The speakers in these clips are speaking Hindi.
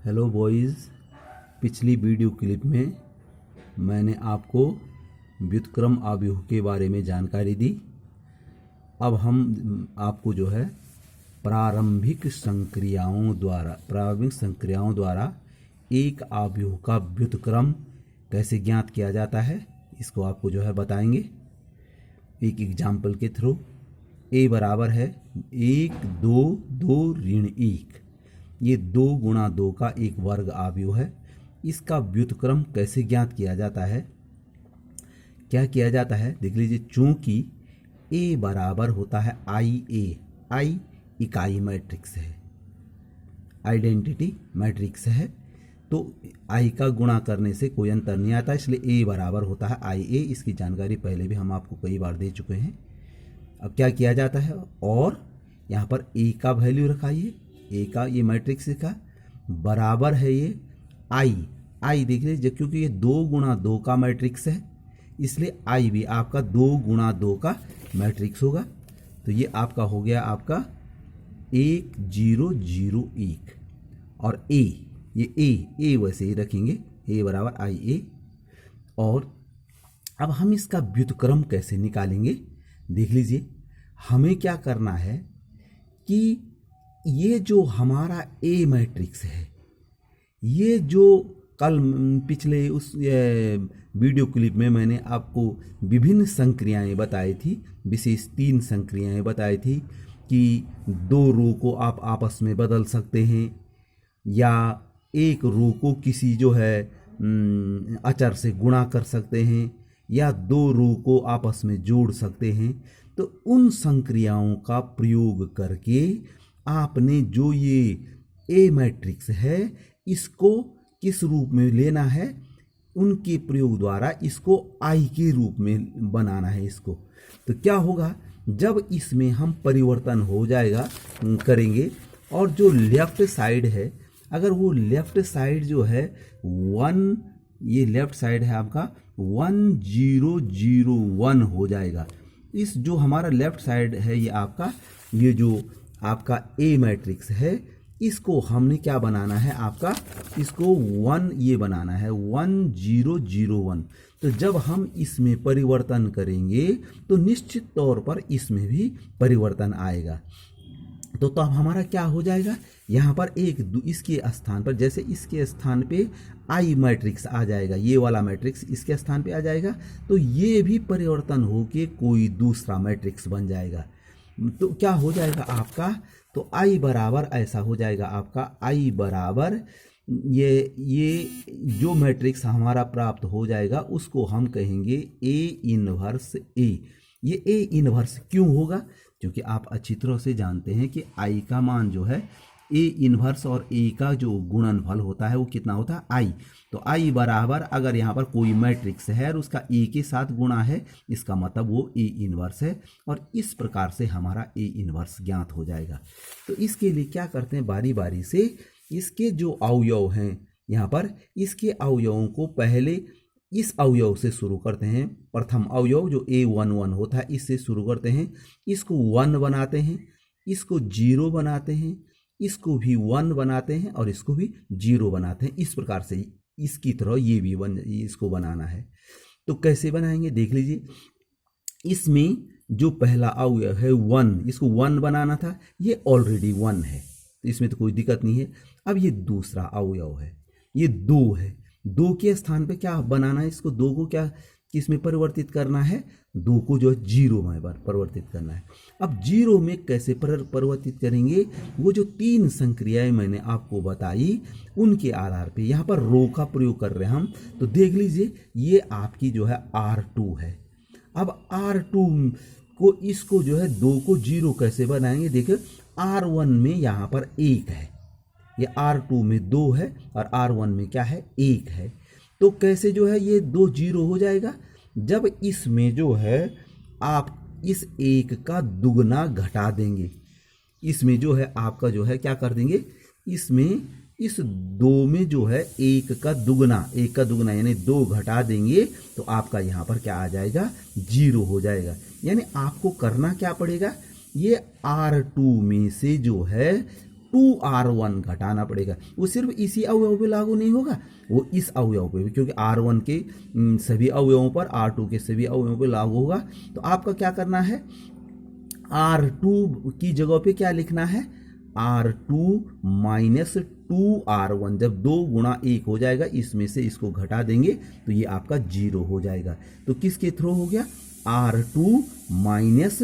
Hello boys. पिछली वीडियो क्लिप में मैंने आपको व्युत्क्रम अवयव के बारे में जानकारी दी। अब हम आपको जो है प्रारंभिक संक्रियाओं द्वारा एक अवयव का व्युत्क्रम कैसे ज्ञात किया जाता है इसको आपको जो है बताएंगे एक एग्जाम्पल के थ्रू। ए बराबर है 1 2 2 ऋण 1। ये 2 गुणा 2 का एक वर्ग अवयव है। इसका व्युत्क्रम कैसे ज्ञात किया जाता है? क्या किया जाता है देख लीजिए। चूंकि ए बराबर होता है आई इकाई मैट्रिक्स है, आइडेंटिटी मैट्रिक्स है, तो आई का गुणा करने से कोई अंतर नहीं आता, इसलिए ए बराबर होता है आई ए। इसकी जानकारी पहले भी हम आपको कई बार दे चुके हैं। अब क्या किया जाता है, और यहाँ पर ए का वैल्यू रखाइए, ए का ये मैट्रिक्स का बराबर है ये आई देख लीजिए, क्योंकि ये 2 गुणा 2 का मैट्रिक्स है इसलिए आई भी आपका 2 गुणा 2 का मैट्रिक्स होगा। तो ये आपका हो गया आपका 1 0 0 1। और ए, ये ए वैसे ही रखेंगे, ए बराबर आई ए। और अब हम इसका व्युत्क्रम कैसे निकालेंगे देख लीजिए। हमें क्या करना है कि ये जो हमारा ए मैट्रिक्स है, ये जो कल पिछले उस वीडियो क्लिप में मैंने आपको विभिन्न संक्रियाएं बताई थी, विशेष 3 संक्रियाएं बताई थी कि 2 रो को आप आपस में बदल सकते हैं, या एक रो को किसी जो है अचर से गुणा कर सकते हैं, या 2 रो को आपस में जोड़ सकते हैं। तो उन संक्रियाओं का प्रयोग करके आपने जो ये ए मैट्रिक्स है इसको किस रूप में लेना है, उनके प्रयोग द्वारा इसको आई के रूप में बनाना है इसको। तो क्या होगा, जब इसमें हम परिवर्तन हो जाएगा करेंगे, और जो लेफ्ट साइड है, अगर वो लेफ्ट साइड जो है 1, ये लेफ्ट साइड है आपका 1 0 0 1 हो जाएगा। इस जो हमारा लेफ्ट साइड है ये आपका, ये जो आपका ए मैट्रिक्स है, इसको हमने क्या बनाना है आपका, इसको 1 ये बनाना है 1 0 0 1। तो जब हम इसमें परिवर्तन करेंगे तो निश्चित तौर पर इसमें भी परिवर्तन आएगा। तो अब हमारा क्या हो जाएगा, यहाँ पर इसके स्थान पर, जैसे इसके स्थान पे आई मैट्रिक्स आ जाएगा, ये वाला मैट्रिक्स इसके स्थान पे आ जाएगा, तो ये भी परिवर्तन होके कोई दूसरा मैट्रिक्स बन जाएगा। तो क्या हो जाएगा आपका, तो आई बराबर ऐसा हो जाएगा आपका, आई बराबर ये जो मैट्रिक्स हमारा प्राप्त हो जाएगा उसको हम कहेंगे ए इनवर्स ए। ये ए इनवर्स क्यों होगा, क्योंकि आप अच्छी तरह से जानते हैं कि आई का मान जो है ए इनवर्स और ए का जो गुणनफल होता है वो कितना होता है आई। तो आई बराबर, अगर यहाँ पर कोई मैट्रिक्स है और उसका ए के साथ गुणा है, इसका मतलब वो ए इनवर्स है, और इस प्रकार से हमारा ए इनवर्स ज्ञात हो जाएगा। तो इसके लिए क्या करते हैं, बारी बारी से इसके जो अवयव हैं यहाँ पर, इसके अवयवों को पहले इस अवयव से शुरू करते हैं। प्रथम अवयव जो A11 होता है इससे शुरू करते हैं, इसको 1 बनाते हैं, इसको 0 बनाते हैं, इसको भी 1 बनाते हैं, और इसको भी 0 बनाते हैं। इस प्रकार से इसकी तरह ये भी इसको बनाना है। तो कैसे बनाएंगे देख लीजिए। इसमें जो पहला अवयव है 1, इसको 1 बनाना था, ये ऑलरेडी 1 है, तो इसमें तो कोई दिक्कत नहीं है। अब ये दूसरा अवयव है, ये 2 है, 2 के स्थान पे क्या बनाना है, इसको 2 को क्या किसमें परिवर्तित करना है, 2 को जो है 0 में परिवर्तित करना है। अब 0 में कैसे परिवर्तित करेंगे, वो जो 3 संक्रियाएं मैंने आपको बताई उनके आधार पे यहाँ पर रो का प्रयोग कर रहे हैं हम। तो देख लीजिए, ये आपकी जो है R2 है। अब R2 को, इसको जो है 2 को 0 कैसे बनाएंगे, देखिए R1 में यहाँ पर 1 है, ये R2 में 2 है, और R1 में क्या है 1 है। तो कैसे जो है ये 2 0 हो जाएगा, जब इसमें जो है आप इस 1 का दुगना घटा देंगे, इसमें जो है आपका जो है क्या कर देंगे, इसमें इस 2 में जो है 1 का दुगना यानी 2 घटा देंगे, तो आपका यहाँ पर क्या आ जाएगा 0 हो जाएगा। यानी आपको करना क्या पड़ेगा, ये R2 में से जो है 2r1 घटाना पड़ेगा। वो सिर्फ इसी अवयव पे लागू नहीं होगा, वो इस अवयव पे भी, क्योंकि r1 के सभी अवयवों पर r2 के सभी अवयवों पे लागू होगा। तो आपका क्या करना है, r2 की जगह पे क्या लिखना है, r2 माइनस 2r1। जब 2 गुणा 1 हो जाएगा, इसमें से इसको घटा देंगे तो ये आपका 0 हो जाएगा। तो किसके थ्रू हो गया, r2 माइनस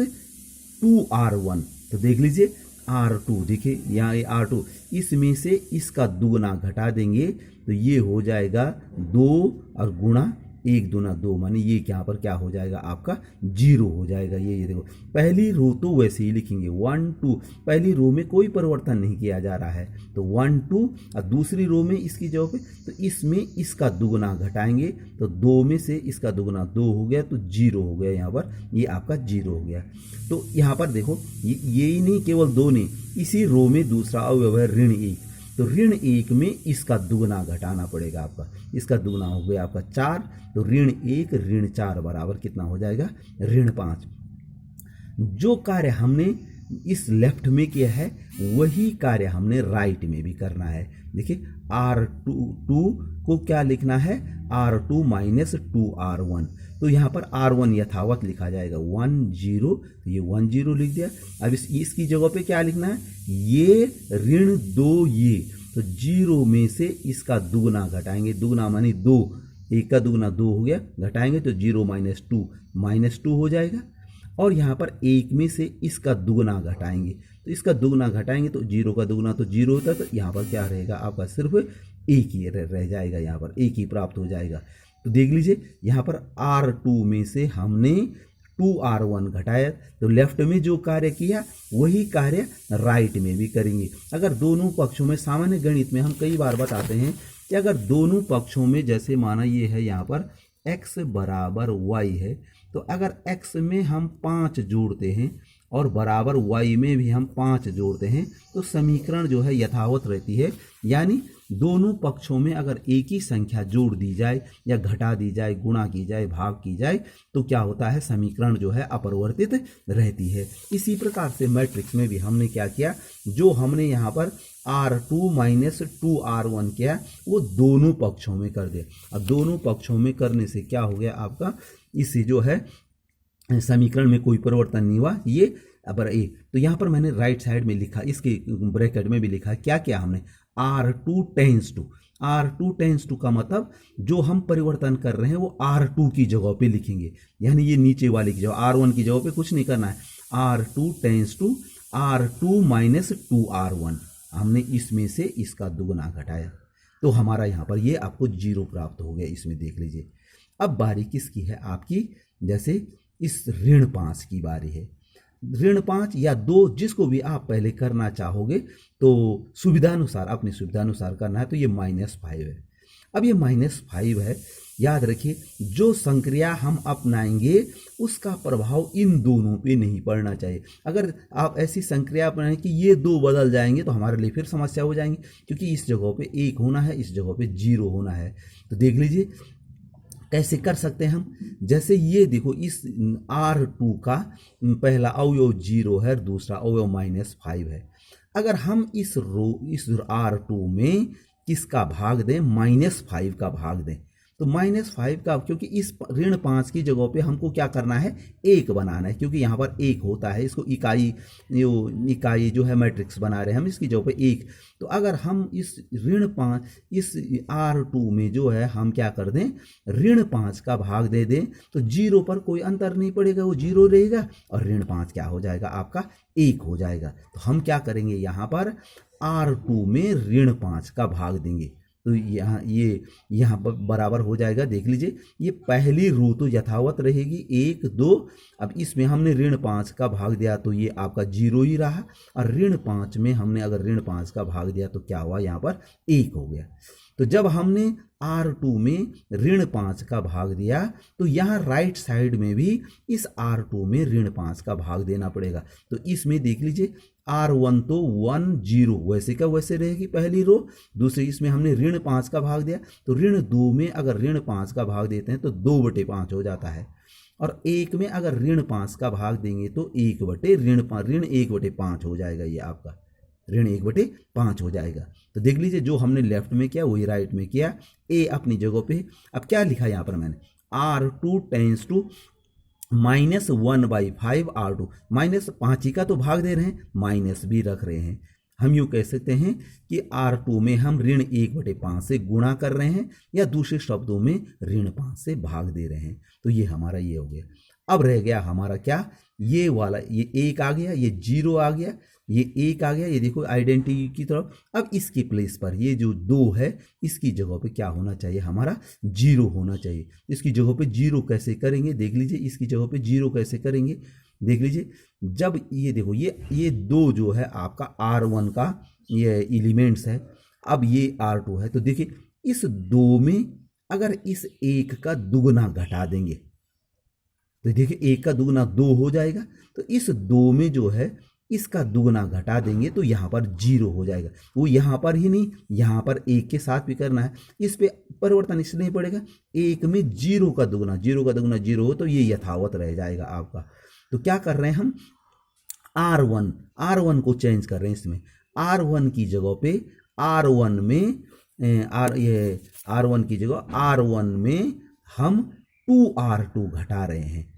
2r1। तो देख लीजिए r2, देखिए यहाँ ये r2, इसमें से इसका दुगना घटा देंगे तो ये हो जाएगा 2 और गुणा 1 दूना 2, माने ये यहाँ पर क्या हो जाएगा आपका 0 हो जाएगा। ये देखो पहली रो तो वैसे ही लिखेंगे 1 2, पहली रो में कोई परिवर्तन नहीं किया जा रहा है तो 1 2, और दूसरी रो में इसकी जगह पे तो इसमें इसका दुगना घटाएंगे तो 2 में से इसका दुगना 2 हो गया तो 0 हो गया, यहाँ पर ये आपका 0 हो गया। तो यहाँ पर देखो ये ही नहीं, केवल 2 नहीं, इसी रो में दूसरा अवयव है ऋण 1, तो ऋण 1 में इसका दुगना घटाना पड़ेगा आपका, इसका दुगना हो गया आपका 4, तो ऋण 1 ऋण 4 बराबर कितना हो जाएगा, ऋण 5। जो कार्य हमने इस लेफ्ट में किया है वही कार्य हमने राइट में भी करना है। देखिए r2 को क्या लिखना है, r2 माइनस 2r1, तो यहाँ पर r1 यथावत लिखा जाएगा 1 0, तो ये 1 0 लिख दिया। अब इसकी जगह पे क्या लिखना है, ये ऋण 2 ये, तो 0 में से इसका दुगना घटाएंगे, दुगना मानी 2, 1 का दुगना 2 हो गया, घटाएंगे तो 0 माइनस 2 हो जाएगा। और यहाँ पर 1 में से इसका दुगना घटाएंगे, तो इसका दुगना घटाएंगे तो 0 का दुगना तो 0 होता है, तो यहाँ पर क्या रहेगा आपका सिर्फ 1 ही रह जाएगा, यहाँ पर 1 ही प्राप्त हो जाएगा। तो देख लीजिए यहाँ पर r2 में से हमने 2r1 घटाया, तो लेफ्ट में जो कार्य किया वही कार्य राइट में भी करेंगे। अगर दोनों पक्षों में, सामान्य गणित में हम कई बार बताते हैं कि अगर दोनों पक्षों में, जैसे माना ये है यहाँ पर x बराबर y है, तो अगर x में हम 5 जोड़ते हैं और बराबर y में भी हम 5 जोड़ते हैं तो समीकरण जो है यथावत रहती है। यानी दोनों पक्षों में अगर एक ही संख्या जोड़ दी जाए या घटा दी जाए, गुणा की जाए, भाग की जाए, तो क्या होता है, समीकरण जो है अपरिवर्तित रहती है। इसी प्रकार से मैट्रिक्स में भी हमने क्या किया, जो हमने यहाँ पर r2 माइनस 2r1 किया वो दोनों पक्षों में कर दिया। अब दोनों पक्षों में करने से क्या हो गया आपका, इससे जो है समीकरण में कोई परिवर्तन नहीं हुआ, ये अब ए। तो यहाँ पर मैंने राइट साइड में लिखा, इसके ब्रैकेट में भी लिखा, क्या किया हमने, r2 tense to, r2 tense to का मतलब जो हम परिवर्तन कर रहे हैं वो r2 की जगह पे लिखेंगे, यानी ये नीचे वाले की जगह, r1 की जगह पे कुछ नहीं करना है, r2 tense to r2 minus 2r1, हमने इसमें से इसका दुगना घटाया तो हमारा यहाँ पर ये आपको 0 प्राप्त हो गया। इसमें देख लीजिए। अब बारी किसकी है आपकी, जैसे इस ऋण 5 की बारी है, ऋण 5 या 2 जिसको भी आप पहले करना चाहोगे तो सुविधानुसार, अपनी सुविधानुसार करना है। तो ये -5 है। अब ये -5 है, याद रखिए जो संक्रिया हम अपनाएंगे उसका प्रभाव इन दोनों पे नहीं पड़ना चाहिए। अगर आप ऐसी संक्रिया अपनाएं कि ये 2 बदल जाएंगे तो हमारे लिए फिर समस्या हो जाएंगी, क्योंकि इस जगह पे 1 होना है, इस जगह पे 0 होना है। तो देख लीजिए कैसे कर सकते हैं हम, जैसे ये देखो इस r2 का पहला अवयव 0 है, दूसरा अवयव -5 है। अगर हम इस r2 में किसका भाग दें, -5 का भाग दें, तो -5 का, क्योंकि इस ऋण 5 की जगह पे हमको क्या करना है, 1 बनाना है, क्योंकि यहाँ पर 1 होता है, इसको इकाई जो है मैट्रिक्स बना रहे हैं हम, इसकी जगह पे 1। तो अगर हम इस ऋण 5, इस r2 में जो है हम क्या कर दें, ऋण 5 का भाग दे दें, तो 0 पर कोई अंतर नहीं पड़ेगा, वो 0 रहेगा और ऋण 5 क्या हो जाएगा आपका 1 हो जाएगा। तो हम क्या करेंगे, यहाँ पर r2 में ऋण 5 का भाग देंगे, तो यहाँ पर बराबर हो जाएगा। देख लीजिए ये पहली रो तो यथावत रहेगी 1 2, अब इसमें हमने ऋण 5 का भाग दिया तो ये आपका 0 ही रहा, और ऋण 5 में हमने अगर ऋण 5 का भाग दिया तो क्या हुआ, यहाँ पर 1 हो गया। तो जब हमने r2 में ऋण 5 का भाग दिया तो यहाँ राइट साइड में भी इस r2 में ऋण 5 का भाग देना पड़ेगा। तो इसमें देख लीजिए r1 तो 1 0 वैसे का वैसे रहेगी पहली रो, दूसरी इसमें हमने ऋण 5 का भाग दिया तो ऋण 2 में अगर ऋण 5 का भाग देते हैं तो 2/5 हो जाता है, और 1 में अगर ऋण 5 का भाग देंगे तो 1/ऋण 1/5 हो जाएगा ये आपका। ऋण 1/5 हो जाएगा। तो देख लीजिए जो हमने लेफ्ट में किया वही राइट में किया, ए अपनी जगह पे। अब क्या लिखा यहाँ पर मैंने, R2 टेंस टू -1/5 R2, -5 ही का तो भाग दे रहे हैं, माइनस भी रख रहे हैं। हम यूँ कह सकते हैं कि R2 में हम ऋण 1/5 से गुणा कर रहे हैं, या दूसरे शब्दों में ऋण 5 से भाग दे रहे हैं। तो ये हमारा ये हो गया। अब रह गया हमारा क्या, ये वाला, ये 1 आ गया, ये 0 आ गया, ये 1 आ गया, ये देखो आइडेंटिटी की तरफ। अब इसकी प्लेस पर ये जो 2 है, इसकी जगह पे क्या होना चाहिए, हमारा 0 होना चाहिए। इसकी जगह पे 0 कैसे करेंगे, देख लीजिए इसकी जगह पे 0 कैसे करेंगे, देख लीजिए। जब ये देखो ये 2 जो है आपका R1 का ये एलिमेंट्स है, अब ये R2 है, तो देखिए इस 2 में अगर इस 1 का दुगना घटा देंगे तो देखिए 1 का दुगना 2 हो जाएगा। तो इस 2 में जो है इसका दुगना घटा देंगे तो यहाँ पर 0 हो जाएगा। वो यहाँ पर ही नहीं, यहाँ पर 1 के साथ भी करना है, इस पे परिवर्तन इसलिए नहीं पड़ेगा। 1 में 0 का दुगना 0 हो तो ये यथावत रह जाएगा आपका। तो क्या कर रहे हैं हम, R1 को चेंज कर रहे हैं इसमें। R1 की जगह पे R1 में R1 की जगह R1 में हम 2R2 घटा रहे हैं,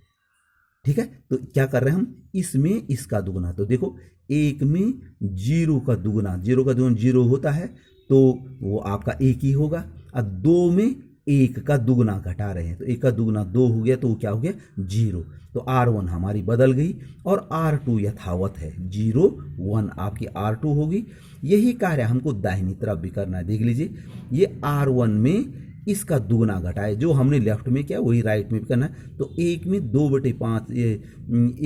ठीक है। तो क्या कर रहे हैं हम, इसमें इसका दुगना, तो देखो 1 में 0 का दुगना 0 होता है तो वो आपका 1 ही होगा। अब 2 में 1 का दुगना घटा रहे हैं तो 1 का दुगना 2 हो गया, तो वो क्या हो गया 0। तो R1 हमारी बदल गई और R2 यथावत है, 0 1 आपकी R2 होगी। यही कार्य हमको दाहिनी तरफ भी करना है। देख लीजिए ये R1 में इसका दुगना घटाए, जो हमने लेफ्ट में किया वही राइट में भी करना है। तो 1 में 2/5, ये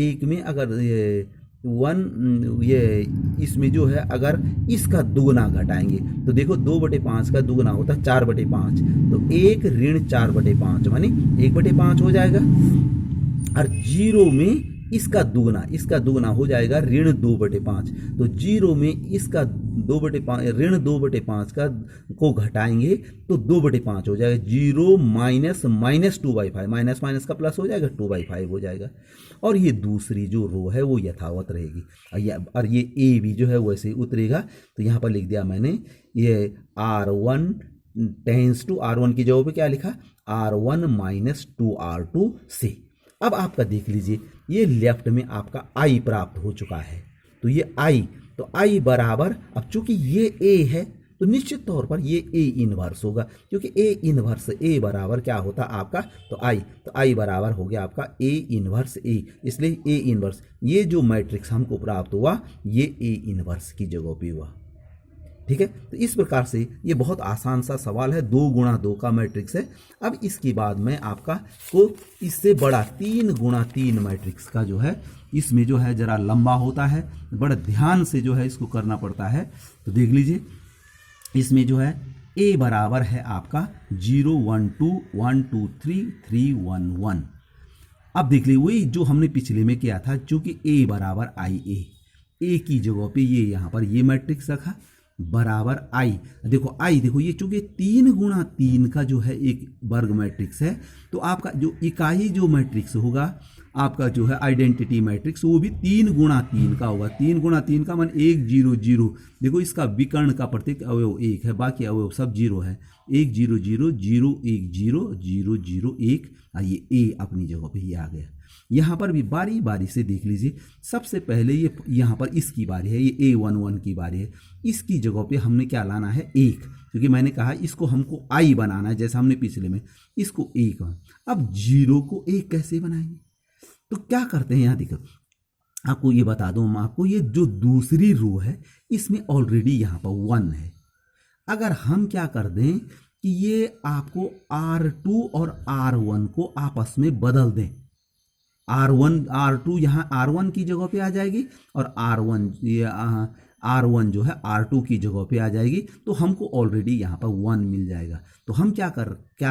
1 में अगर ये 1 ये इसमें जो है अगर इसका दुगना घटाएंगे तो देखो 2/5 का दुगना होता है 4/5, तो 1 ऋण 4/5 मानी 1/5 हो जाएगा। और 0 में इसका दुगना हो जाएगा ऋण 2/5, तो 0 में इसका 2/5 ऋण 2/5 का को घटाएंगे तो 2/5 हो जाएगा। 0 माइनस 2/5, माइनस माइनस का प्लस हो जाएगा, 2/5 हो जाएगा। और ये दूसरी जो रो है वो यथावत रहेगी, और ये ए भी जो है वैसे ही उतरेगा। तो यहाँ पर लिख दिया मैंने ये R1 टेंस टू, R1 की जगह पे क्या लिखा, R1 - 2R2 से। अब आपका देख लीजिए ये लेफ्ट में आपका I प्राप्त हो चुका है, तो ये I, तो I बराबर, अब चूंकि ये A है तो निश्चित तौर पर ये A इनवर्स होगा, क्योंकि A इनवर्स A बराबर क्या होता आपका, तो I बराबर हो गया आपका A इनवर्स A, इसलिए A इनवर्स, ये जो मैट्रिक्स हमको प्राप्त हुआ ये A इनवर्स की जगह पे हुआ, ठीक है। तो इस प्रकार से ये बहुत आसान सा सवाल है, 2 गुणा 2 का मैट्रिक्स है। अब इसके बाद में आपका को इससे बड़ा 3 गुणा 3 मैट्रिक्स का जो है, इसमें जो है जरा लंबा होता है, बड़ा ध्यान से जो है इसको करना पड़ता है। तो देख लीजिए इसमें जो है A बराबर है आपका 0 1 2 1 2 3 3 1 1। अब देख लीजिए वही जो हमने पिछले में किया था, चूंकि A बराबर A की जगह पे ये यहाँ पर ये मैट्रिक्स रखा बराबर I। देखो ये चूंकि 3 गुणा 3 का जो है एक वर्ग मैट्रिक्स है, तो आपका जो इकाई जो मैट्रिक्स होगा आपका जो है आइडेंटिटी मैट्रिक्स, वो भी 3 गुणा 3 का होगा। 3 गुणा 3 का मान 1 0 0, देखो इसका विकर्ण का प्रत्येक अवयव 1 है, बाकी अवयव सब 0 है। 1 0 0 0 1 0 0 0 1, ये A अपनी जगह पे ही आ गया। यहाँ पर भी बारी बारी से देख लीजिए, सबसे पहले ये यहाँ पर इसकी बारी है, ये A11 की बारी है। इसकी जगह पे हमने क्या लाना है 1, क्योंकि मैंने कहा इसको हमको I बनाना है, जैसा हमने पिछले में इसको 1। अब 0 को 1 कैसे बनाएंगे, तो क्या करते हैं, यहाँ देखो आपको ये बता दूं, आपको ये जो दूसरी रो है इसमें ऑलरेडी यहाँ पर 1 है। अगर हम क्या कर दें कि ये आपको R2 और R1 को आपस में बदल दें, R2 यहाँ R1 की जगह पे आ जाएगी और R1 जो है R2 की जगह पे आ जाएगी, तो हमको ऑलरेडी यहाँ पर 1 मिल जाएगा। तो हम क्या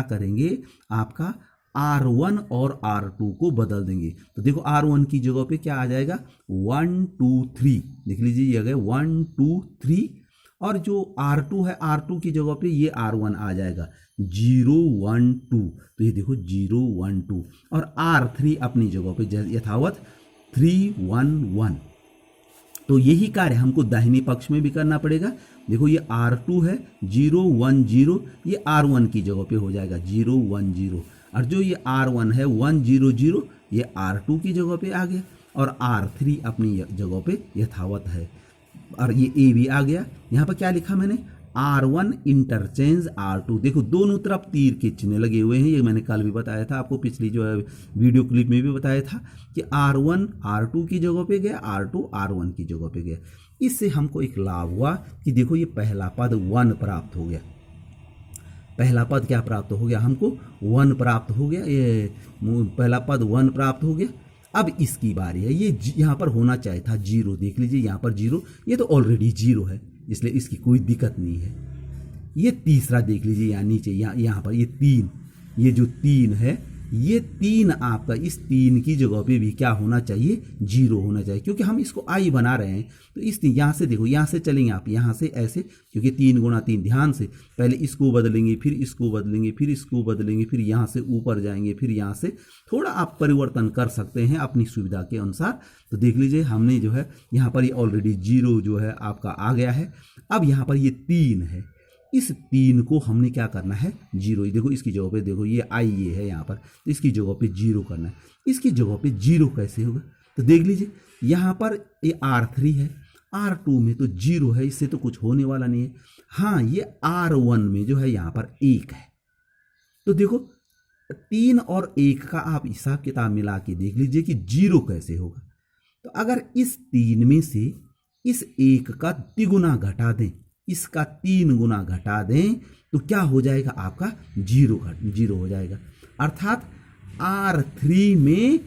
करेंगे, आपका R1 और R2 को बदल देंगे। तो देखो R1 की जगह पे क्या आ जाएगा 1 2 3, देख लीजिए ये आ गया 1 2 3, और जो R2 है R2 की जगह पे ये R1 आ जाएगा 0 1 2, तो ये देखो 0 1 2, और R3 अपनी जगह पे यथावत 3 1 1। तो यही कार्य हमको दाहिनी पक्ष में भी करना पड़ेगा। देखो ये R2 है 0 1 0, ये R1 की जगह पे हो जाएगा 0 1 0, और जो ये R1 है 1 0 0, ये R2 की जगह पे आ गया, और R3 अपनी जगह पे यथावत है, और ये A भी आ गया। यहाँ पर क्या लिखा मैंने, R1 इंटरचेंज R2। देखो दोनों तरफ तीर के चिन्ह लगे हुए हैं, ये मैंने कल भी बताया था आपको, पिछली जो है वीडियो क्लिप में भी बताया था कि R1 R2 की जगह पे गया, R2 R1 की जगह पे गया। इससे हमको एक लाभ हुआ कि देखो ये पहला पद 1 प्राप्त हो गया। पहला पद क्या प्राप्त हो गया, हमको 1 प्राप्त हो गया, ये पहला पद 1 प्राप्त हो गया। अब इसकी बारी है, ये यहाँ पर होना चाहिए था 0, देख लीजिए यहाँ पर 0, ये तो ऑलरेडी 0 है, इसलिए इसकी कोई दिक्कत नहीं है। ये तीसरा देख लीजिए यहाँ नीचे, यहाँ पर ये 3, ये जो 3 है, ये 3 आपका इस 3 की जगह पे भी क्या होना चाहिए, 0 होना चाहिए, क्योंकि हम इसको आई बना रहे हैं। तो इस यहाँ से देखो, यहाँ से चलेंगे आप, यहाँ से ऐसे, क्योंकि 3 गुणा 3, ध्यान से पहले इसको बदलेंगे, फिर इसको बदलेंगे, फिर इसको बदलेंगे, फिर यहाँ से ऊपर जाएंगे, फिर यहाँ से थोड़ा आप परिवर्तन कर सकते हैं अपनी सुविधा के अनुसार। तो देख लीजिए हमने जो है यहाँ पर ये ऑलरेडी 0 जो है आपका आ गया है। अब यहाँ पर ये 3 है, इस 3 को हमने क्या करना है, 0, देखो इसकी जगह पे देखो ये आई ये है यहाँ पर, तो इसकी जगह पे 0 करना है। इसकी जगह पे 0 कैसे होगा, तो देख लीजिए यहाँ पर ये R3 है, R2 में तो 0 है, इससे तो कुछ होने वाला नहीं है। हाँ ये R1 में जो है यहाँ पर 1 है। तो देखो 3 और 1 का आप हिसाब किताब मिला के देख लीजिए कि 0 कैसे होगा। तो अगर इस 3 में से इस 1 का तिगुना घटा दें, इसका 3 गुना घटा दें, तो क्या हो जाएगा आपका 0 हो जाएगा। अर्थात R3 में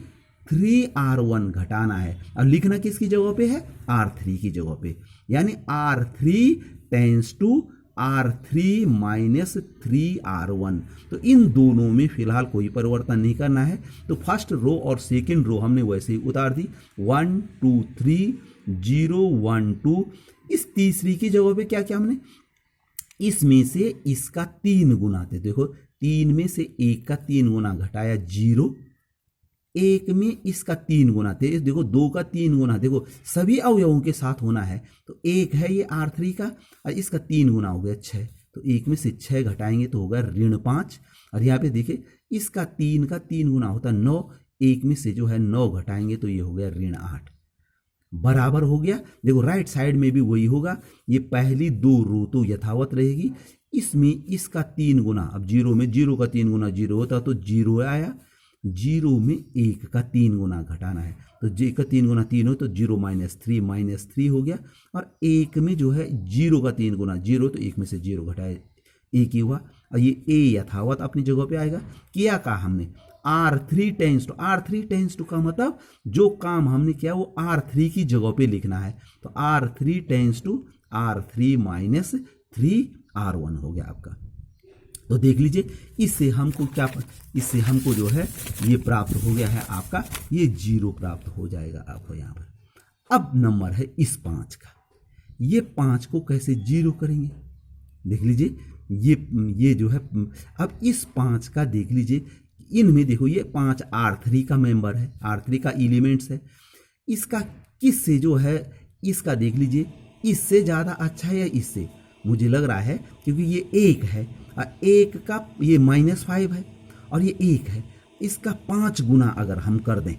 3R1 घटाना है, और लिखना किसकी जगह पे है, R3 की जगह पे, यानी R3 tense to R3 minus 3R1। तो इन दोनों में फिलहाल कोई परिवर्तन नहीं करना है। तो फर्स्ट रो और सेकंड रो हमने वैसे ही उतार दी, 1 2 3 0 1 2। इस तीसरी की जगह पे क्या किया हमने, इसमें से इसका 3 गुना थे, देखो 3 में से 1 का 3 गुना घटाया 0, 1 में इसका 3 गुना थे, देखो 2 का 3 गुना, देखो सभी अवयवों के साथ होना है। तो 1 है ये R3 का, और इसका 3 गुना हो गया 6, तो 1 में से 6 घटाएंगे तो होगा -5। और यहाँ पे देखिए इसका 3 का 3 गुना होता 9, 1 में से जो है 9 घटाएंगे तो ये हो गया -8, बराबर हो गया। देखो राइट साइड में भी वही होगा, ये पहली 2 रो तो यथावत रहेगी, इसमें इसका 3 गुना, अब 0 में 0 का 3 गुना 0 होता तो 0 आया, 0 में 1 का 3 गुना घटाना है, तो j का 3 गुना 3 हो तो 0 -3 हो गया। और 1 में जो है 0 का 3 गुना 0, तो 1 में से 0 घटाए 1 ही हुआ, और ये a यथावत अपनी जगह पे आएगा। किया कहा हमने R3 टेंस टू का मतलब जो काम हमने किया वो R3 की जगह पे लिखना है, तो R3 tense to R3 minus 3R1 हो गया आपका। तो देख लीजिए इससे हमको क्या, इससे हमको जो है ये प्राप्त हो गया है आपका, ये 0 प्राप्त हो जाएगा आपको यहाँ पर। अब नंबर है इस 5 का, ये 5 को कैसे 0 करेंगे, देख लीजिए ये जो है, अब इस 5 का देख लीजिए, इनमें देखो ये 5 R3 का मेंबर है, R3 का एलिमेंट्स है, इसका किससे जो है, इसका देख लीजिए इससे ज़्यादा अच्छा है या इससे, मुझे लग रहा है क्योंकि ये 1 है, और 1 का ये -5 है, और ये 1 है, इसका 5 गुना अगर हम कर दें,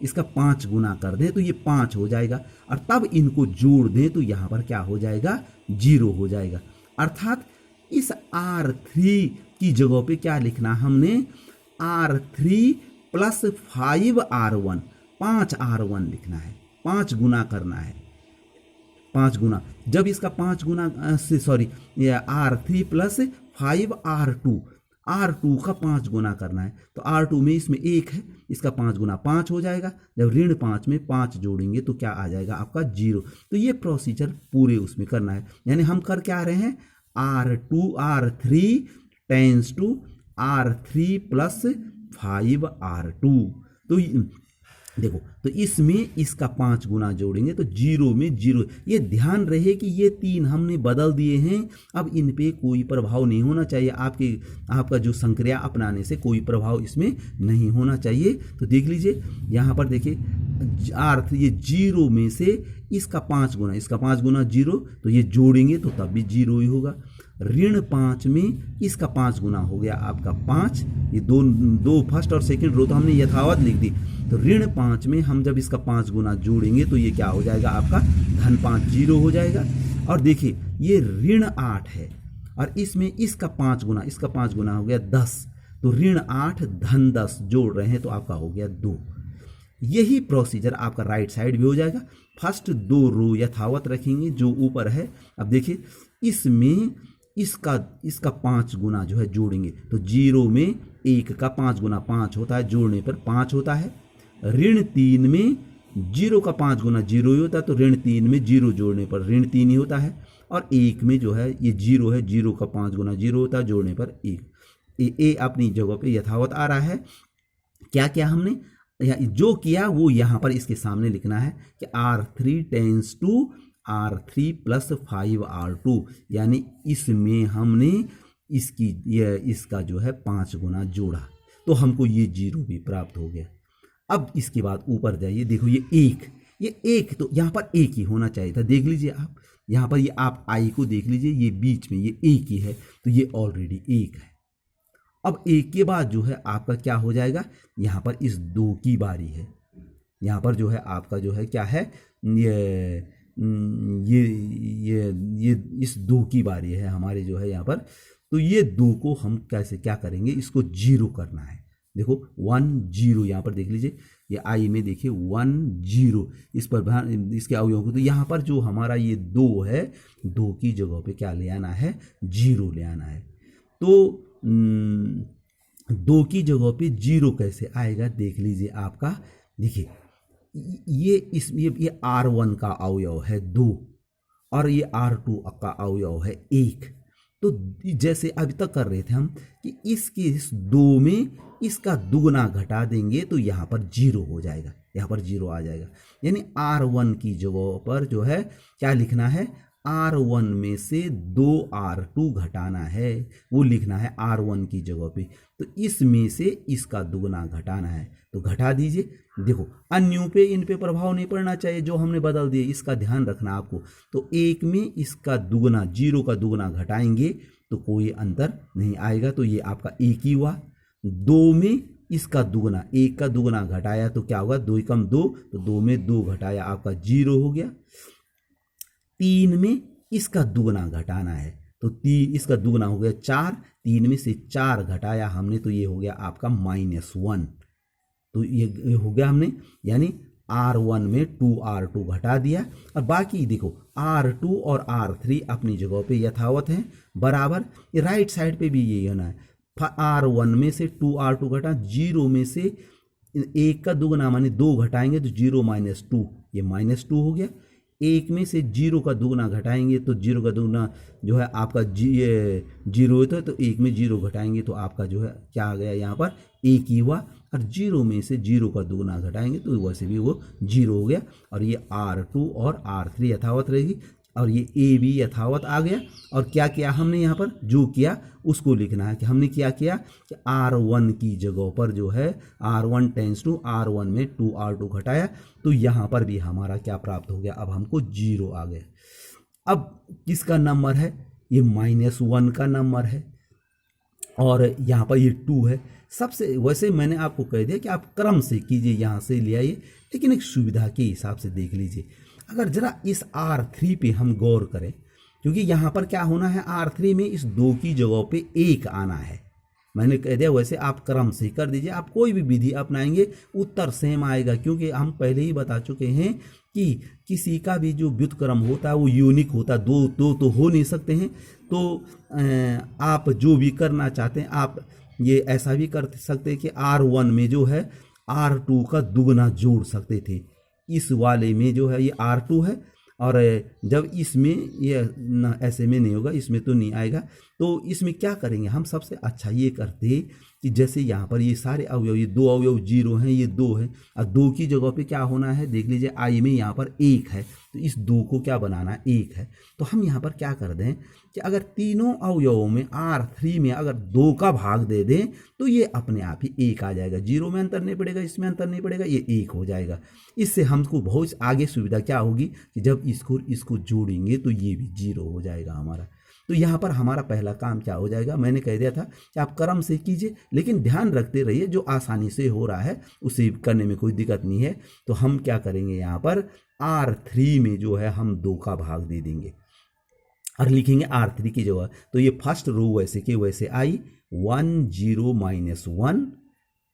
इसका 5 गुना कर दें तो ये 5 हो जाएगा, और तब इनको जोड़ दें तो यहाँ पर क्या हो जाएगा, 0 हो जाएगा। अर्थात इस R3 की जगह पे क्या लिखना हमने, R3 प्लस 5R1, 5R1 लिखना है, 5 गुना करना है, 5 गुना, जब इसका 5 गुना से sorry R3 plus 5R2, R2 का 5 गुना करना है, तो R2 में इसमें 1 है, इसका 5 गुना 5 हो जाएगा, जब -5 में 5 जोड़ेंगे तो क्या आ जाएगा आपका 0। तो ये प्रोसीजर पूरे उसमें करना है, यानी हम कर क्या रहे हैं, R3 tense to R3 plus 5R2। तो देखो, तो इसमें इसका 5 गुना जोड़ेंगे तो 0 में 0। ये ध्यान रहे कि ये 3 हमने बदल दिए हैं, अब इन पे कोई प्रभाव नहीं होना चाहिए। आपका जो संक्रिया अपनाने से कोई प्रभाव इसमें नहीं होना चाहिए। तो देख लीजिए यहाँ पर देखिए अर्थ ये 0 में से इसका 5 गुना, इसका 5 गुना 0, तो ये जोड़ेंगे तो तब भी 0 ही होगा। ऋण 5 में इसका 5 गुना हो गया आपका 5। ये दो फर्स्ट और सेकंड रो तो हमने यथावत लिख दी। तो ऋण 5 में हम जब इसका 5 गुना जोड़ेंगे तो ये क्या हो जाएगा आपका धन 5 0 हो जाएगा। और देखिए ये ऋण 8 है और इसमें इसका 5 गुना, इसका 5 गुना हो गया 10, तो ऋण 8 धन 10 जोड़ रहे हैं तो आपका हो गया 2। यही प्रोसीजर आपका राइट साइड भी हो जाएगा। फर्स्ट 2 रो यथावत रखेंगे जो ऊपर है। अब देखिए इसमें इसका 5 गुना जो है जोड़ेंगे तो 0 में 1 का 5 गुना 5 होता है, जोड़ने पर 5 होता है। ऋण 3 में 0 का 5 गुना 0 ही होता है, तो ऋण 3 में 0 जोड़ने पर ऋण 3 ही होता है। और 1 में जो है ये 0 है, 0 का 5 गुना 0 होता है, जोड़ने पर 1। ए अपनी जगह पे यथावत आ रहा है। क्या क्या हमने जो किया वो यहाँ पर इसके सामने लिखना है कि R3 tense to R3 plus 5R2, यानी इसमें हमने इसका जो है 5 गुना जोड़ा तो हमको ये 0 भी प्राप्त हो गया। अब इसके बाद ऊपर जाइए, देखो ये 1 तो यहाँ पर 1 ही होना चाहिए था। देख लीजिए आप यहाँ पर, ये आप आई को देख लीजिए, ये बीच में ये 1 ही है, तो ये ऑलरेडी 1 है। अब 1 के बाद जो है आपका क्या हो जाएगा, यहाँ पर इस 2 की बारी है। यहाँ पर जो है आपका जो है क्या है, ये इस 2 की बारी है हमारे जो है यहाँ पर। तो ये 2 को हम कैसे क्या करेंगे, इसको 0 करना है। देखो 1 0 यहाँ पर देख लीजिए, ये आई में देखिए 1 0 इस पर इसके अवयव को, तो यहाँ पर जो हमारा ये 2 है, 2 की जगह पे क्या ले आना है, 0 ले आना है। तो 2 की जगह पे 0 कैसे आएगा, देख लीजिए आपका। देखिए ये R1 का अवयव है 2 और ये R2 का अवयव है 1। तो जैसे अभी तक कर रहे थे हम कि इस 2 में इसका दुगना घटा देंगे तो यहाँ पर 0 हो जाएगा, यहाँ पर 0 आ जाएगा। यानी R1 की जगह पर जो है क्या लिखना है, R1 में से 2 R2 घटाना है, वो लिखना है R1 की जगह पे। तो इसमें से इसका दुगना घटाना है, तो घटा दीजिए। देखो अन्यों पे इन पे प्रभाव नहीं पड़ना चाहिए जो हमने बदल दिए, इसका ध्यान रखना आपको। तो 1 में इसका दुगना 0 का दुगना घटाएंगे तो कोई अंतर नहीं आएगा, तो ये आपका 1 ही हुआ। 2 में इसका दुगना 1 का दुगना घटाया तो क्या होगा, 2 कम 2, तो 2 में 2 घटाया आपका 0 हो गया। 3 में इसका दुगना घटाना है तो 3 इसका दुगना हो गया 4, 3 में से 4 घटाया हमने तो ये हो गया आपका -1। तो ये हो गया हमने, यानी R1 में 2R2 घटा दिया। और बाकी देखो R2 और R3 अपनी जगह पे यथावत हैं बराबर। ये राइट साइड पे भी यही होना है। R1 में से 2R2 घटा, 0 में से 1 का दुगना माने 2 घटाएंगे तो 0 - 2, ये -2 हो गया। 1 में से 0 का दुगना घटाएंगे तो 0 का दुगना जो है आपका 0 होता है, तो 1 में 0 घटाएंगे तो आपका जो है क्या आ गया, यहाँ पर 1 ही हुआ। और 0 में से 0 का दुगना घटाएंगे तो वैसे भी वो 0 हो गया। और ये R2 और R3 यथावत रहेगी और ये A भी यथावत आ गया। और क्या किया हमने, यहाँ पर जो किया उसको लिखना है कि हमने क्या किया कि R1 की जगह पर जो है R1 टेंस टू R1 में 2R2 घटाया, तो यहाँ पर भी हमारा क्या प्राप्त हो गया, अब हमको 0 आ गया। अब किसका नंबर है, ये -1 का नंबर है और यहाँ पर ये 2 है। सबसे वैसे मैंने आपको कह दिया कि आप क्रम से कीजिए, यहाँ से ले आइए, लेकिन एक सुविधा के हिसाब से देख लीजिए। अगर जरा इस R3 पे हम गौर करें, क्योंकि यहाँ पर क्या होना है, R3 में इस 2 की जगह पे 1 आना है। मैंने कह दिया वैसे आप क्रम से कर दीजिए, आप कोई भी विधि अपनाएंगे उत्तर सेम आएगा, क्योंकि हम पहले ही बता चुके हैं कि किसी का भी जो व्युत्क्रम होता है वो यूनिक होता है, दो तो हो नहीं सकते हैं। तो आप जो भी करना चाहते हैं आप ये ऐसा भी कर सकते हैं कि R1 में जो है R2 का दुगना जोड़ सकते थे। इस वाले में जो है ये R2 है और जब इसमें ये ऐसे में नहीं होगा, इसमें तो नहीं आएगा, तो इसमें क्या करेंगे हम, सबसे अच्छा ये करते कि जैसे यहाँ पर ये सारे अवयव, ये दो अवयव जीरो हैं, ये दो हैं, और दो की जगह पे क्या होना है, देख लीजिए आई में यहाँ पर एक है, तो इस दो को क्या बनाना है, एक है। तो हम यहाँ पर क्या कर दें कि अगर तीनों अवयवों में R3 में अगर दो का भाग दे दें तो ये अपने आप ही एक आ जाएगा, जीरो में अंतर नहीं पड़ेगा, इसमें अंतर नहीं पड़ेगा, ये एक हो जाएगा। इससे हमको बहुत आगे सुविधा क्या होगी कि जब इसको जोड़ेंगे तो ये भी जीरो हो जाएगा हमारा। तो यहाँ पर हमारा पहला काम क्या हो जाएगा, मैंने कह दिया था कि आप क्रम से कीजिए, लेकिन ध्यान रखते रहिए जो आसानी से हो रहा है उसे करने में कोई दिक्कत नहीं है। तो हम क्या करेंगे, यहाँ पर R3 में जो है हम दो का भाग दे देंगे और लिखेंगे R3 की जगह। तो ये फर्स्ट रो वैसे के वैसे आई, 1 0 -1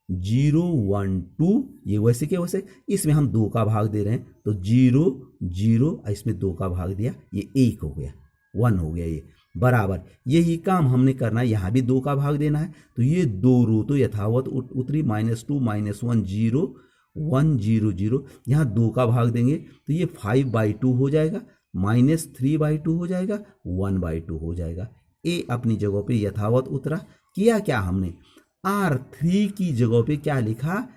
0 1 2, ये वैसे के वैसे, इसमें हम दो का भाग दे रहे हैं तो 0 0, इसमें दो का भाग दिया, ये एक हो गया, 1 हो गया, ये बराबर। यही काम हमने करना है, यहाँ भी दो का भाग देना है। तो ये दो रो तो यथावत उतरी, -2 -1 0 1 0 0, यहाँ दो का भाग देंगे तो ये 5/2 हो जाएगा, -3/2 हो जाएगा, 1/2 हो जाएगा। ए अपनी जगह पे यथावत उतरा। किया क्या हमने, R3 की जगह पे क्या लिखा,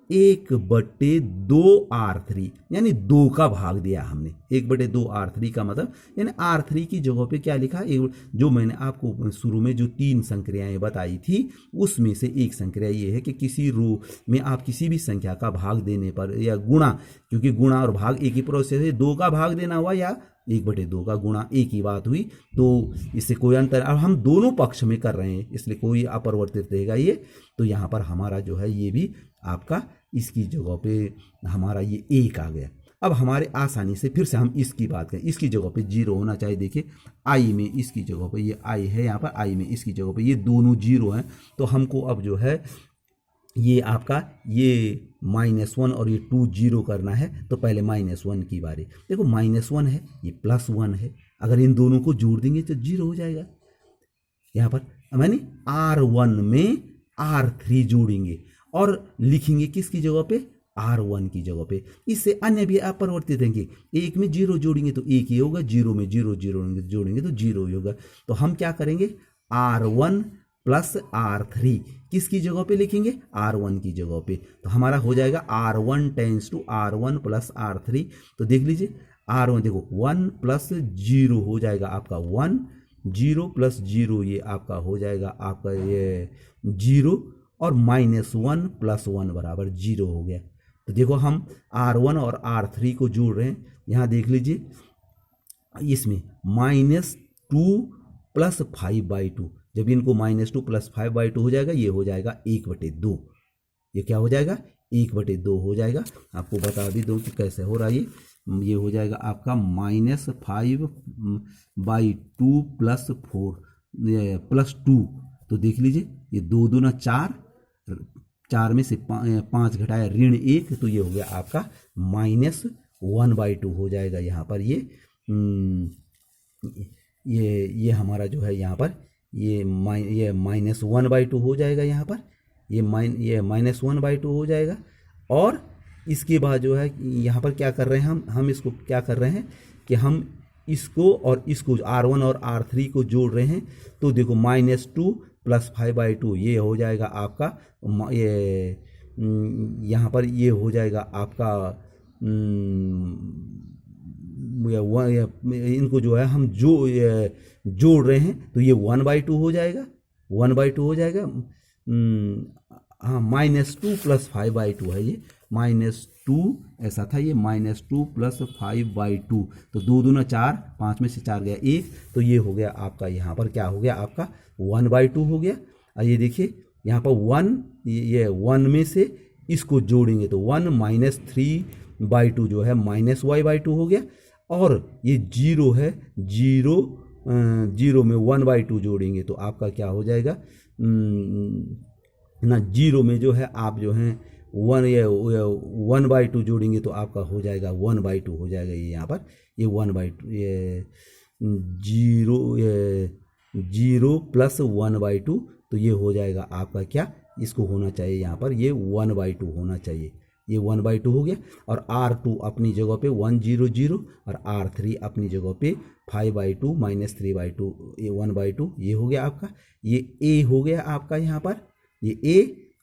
1/2 R3, यानी दो का भाग दिया हमने। 1/2 R3 का मतलब यानी R3 की जगह पे क्या लिखा, जो मैंने आपको शुरू में जो 3 संक्रियाएं बताई थी उसमें से एक संक्रिया ये है कि किसी रो में आप किसी भी संख्या का भाग देने पर या गुणा, क्योंकि गुणा और भाग एक ही प्रोसेस है, दो का भाग देना हुआ या 1/2 का गुणा, एक ही बात हुई। तो इससे कोई अंतर, अब हम दोनों पक्ष में कर रहे हैं इसलिए कोई अपरिवर्तित रहेगा ये। तो यहाँ पर हमारा जो है ये भी आपका इसकी जगह पे हमारा ये एक आ गया। अब हमारे आसानी से फिर से हम इसकी बात करें, इसकी जगह पे जीरो होना चाहिए। देखिए आई में इसकी जगह पे ये आई है, यहाँ पर आई में इसकी जगह पे ये दोनों जीरो हैं। तो हमको अब जो है ये आपका ये -1 और ये 2 0 करना है। तो पहले -1 की बारी, देखो -1 है, ये +1 है, अगर इन दोनों को जोड़ देंगे तो 0 हो जाएगा। यहाँ पर मैंने R1 में R3 जोड़ेंगे और लिखेंगे किसकी जगह पे, R1 की जगह पे। इससे अन्य भी अपरिवर्तित रहेंगे, एक में 0 जोड़ेंगे तो एक ही होगा, 0 में 0 जोड़ेंगे तो 0 ही होगा। तो हम क्या करेंगे, R1 + R3 किसकी जगह पे लिखेंगे, R1 की जगह पे। तो हमारा हो जाएगा R1 tense to R1 + R3। तो देख लीजिए R1, देखो 1 + 0 हो जाएगा आपका 1, 0 + 0 ये आपका हो जाएगा आपका ये 0, और -1 + 1 बराबर 0 हो गया। तो देखो हम R1 और R3 को जोड़ रहे हैं, यहाँ देख लीजिए इसमें -2 + 5/2, जब इनको -2 + 5/2 हो जाएगा, ये हो जाएगा 1/2। ये क्या हो जाएगा, 1/2 हो जाएगा। आपको बता भी दूँ कि कैसे हो रहा है ये हो जाएगा आपका -5/2 + 4 +2। तो देख लीजिए ये 2 दूना 4, 4 में से 5 घटाया -1, तो ये हो गया आपका -1/2 हो जाएगा। यहाँ पर ये हमारा जो है यहाँ पर ये -1/2 हो जाएगा। यहाँ पर ये -1/2 हो जाएगा। और इसके बाद जो है यहाँ पर क्या कर रहे हैं हम इसको क्या कर रहे हैं कि हम इसको और इसको R1 और R3 को जोड़ रहे हैं। तो देखो -2 + 5/2 ये हो जाएगा आपका, ये यहाँ पर ये हो जाएगा आपका इनको जो है हम जोड़ रहे हैं तो ये 1/2 हो जाएगा, 1/2 हो जाएगा। हाँ, -2 + 5/2 है ये, -2 ऐसा था, ये -2 + 5/2। तो 2 दूना 4, 5 में से 4 गया 1, तो ये हो गया आपका, यहाँ पर क्या हो गया आपका 1/2 हो गया। और ये देखिए यहाँ पर 1, ये 1 में से इसको जोड़ेंगे तो 1 -3/2 जो है -y/2 हो गया। और ये 0 है, 0 में 1/2 जोड़ेंगे तो आपका क्या हो जाएगा ना, 0 में जो है आप जो है 1/2 जोड़ेंगे तो आपका हो जाएगा 1/2 हो जाएगा। ये यहाँ पर ये 1/2, ये 0 + 1/2, तो ये हो जाएगा आपका क्या, इसको होना चाहिए यहाँ पर ये 1/2 होना चाहिए, ये 1/2 हो गया, और R2 अपनी जगह पे 100 और R3 अपनी जगह पे 5/2 माइनस 3/2, ये 1/2 ये हो गया आपका। ये A हो गया आपका यहाँ पर, ये A।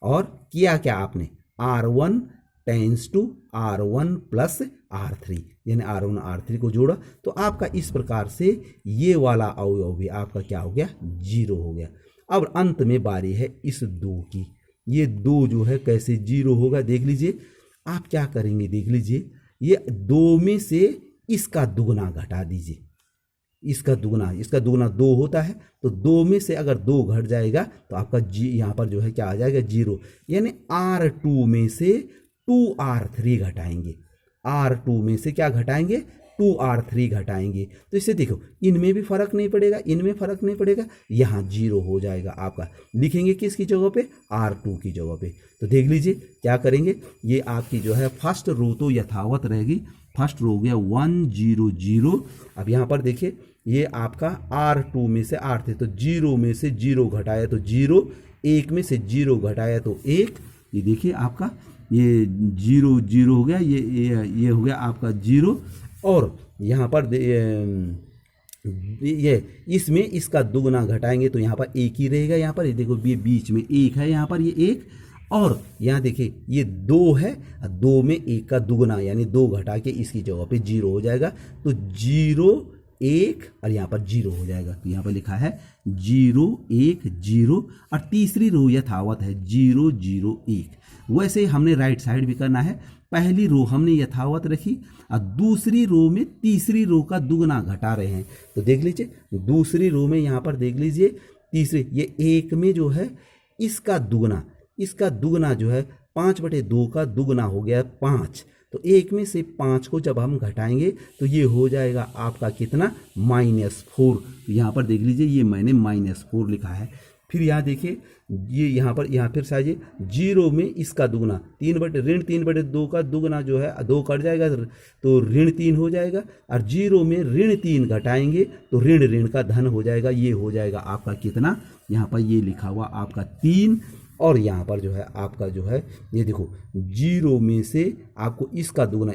और किया क्या आपने, R1 tense to R1 plus R3, यानी R1 R3 को जोड़ा, तो आपका इस प्रकार से ये वाला अवयव भी आपका क्या हो गया, 0 हो गया। अब अंत में बारी है इस 2 की। ये 2 जो है कैसे 0 होगा देख लीजिए। आप क्या करेंगे देख लीजिए, ये 2 में से इसका दुगना घटा दीजिए। इसका दुगना 2 होता है, तो 2 में से अगर 2 घट जाएगा तो आपका यहाँ पर जो है क्या आ जाएगा, 0। यानी R2 में से 2R3 घटाएंगे। R2 में से क्या घटाएंगे, 2R3 घटाएंगे। तो इससे देखो, इनमें भी फर्क नहीं पड़ेगा, इनमें फर्क नहीं पड़ेगा, यहाँ 0 हो जाएगा आपका। लिखेंगे किसकी जगह पे, R2 की जगह पे। तो देख लीजिए क्या करेंगे, ये आपकी जो है फर्स्ट रो तो यथावत रहेगी। फर्स्ट रो हो गया 100। अब यहाँ पर देखिए, ये आपका R2 में से R3, तो 0 में से 0 घटाया तो 0, 1 में से 0 घटाया तो 1। ये देखिए आपका ये 0 हो गया, ये हो गया आपका 0। और यहाँ पर ये इसमें इसका दुगना घटाएंगे तो यहाँ पर 1 ही रहेगा। यहाँ पर ये देखो, ये बीच में 1 है, यहाँ पर ये 1, और यहाँ देखिए ये 2 है, 2 में 1 का दुगना यानी 2 घटा के इसकी जगह पे 0 हो जाएगा। तो 0 1 और यहाँ पर 0 हो जाएगा। तो यहाँ पर लिखा है 0 1 0, और तीसरी रो यथावत है 0 0 1। वैसे हमने राइट साइड भी करना है। पहली रो हमने यथावत रखी और दूसरी रो में तीसरी रो का दुगना घटा रहे हैं। तो देख लीजिए, दूसरी रो में यहाँ पर देख लीजिए, तीसरे ये 1 में जो है इसका दुगना जो है 5/2 का दुगना हो गया 5। तो 1 में से 5 को जब हम घटाएंगे तो ये हो जाएगा आपका कितना, -4। तो यहाँ पर देख लीजिए, ये मैंने -4 लिखा है। फिर यहाँ देखिए, ये यहाँ फिर साइज 0 में इसका दुगना ऋण 3/2 का दुगना जो है 2 कट जाएगा तो ऋण 3 हो जाएगा, और 0 में ऋण 3 घटाएंगे तो ऋण का धन हो जाएगा। ये हो जाएगा आपका कितना, यहाँ पर ये लिखा हुआ आपका 3। और यहाँ पर जो है आपका जो है ये देखो, 0 में से आपको इसका दुगना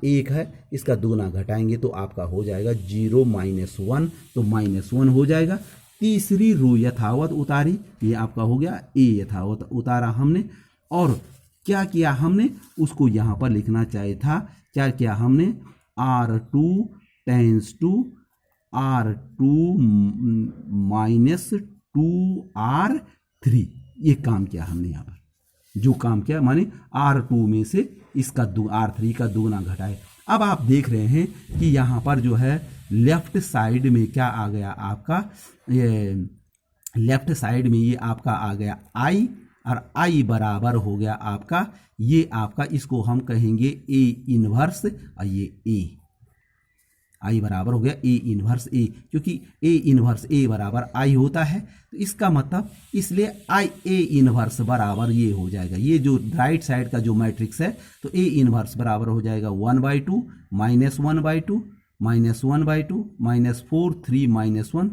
1 है, इसका दुगना घटाएंगे तो आपका हो जाएगा 0 -1, तो -1 हो जाएगा। तीसरी रो यथावत उतारी, ये आपका हो गया A यथावत उतारा हमने। और क्या किया हमने, उसको यहाँ पर लिखना चाहिए था, क्या किया हमने, R2 tense to R2 -2R3, ये काम किया हमने। यहाँ पर जो काम किया माने R2 में से इसका R3 का दुगना घटाए। अब आप देख रहे हैं कि यहाँ पर जो है लेफ्ट साइड में क्या आ गया आपका, ये लेफ्ट साइड में ये आपका आ गया I, और I बराबर हो गया आपका, ये आपका इसको हम कहेंगे A इनवर्स, और ये A I बराबर हो गया A इनवर्स A, क्योंकि A इनवर्स A बराबर I होता है। तो इसका मतलब इसलिए I A इनवर्स बराबर ये हो जाएगा, ये जो राइट साइड का जो मैट्रिक्स है, तो A इनवर्स बराबर हो जाएगा 1/2 -1/2 -1/2 -4 3 -1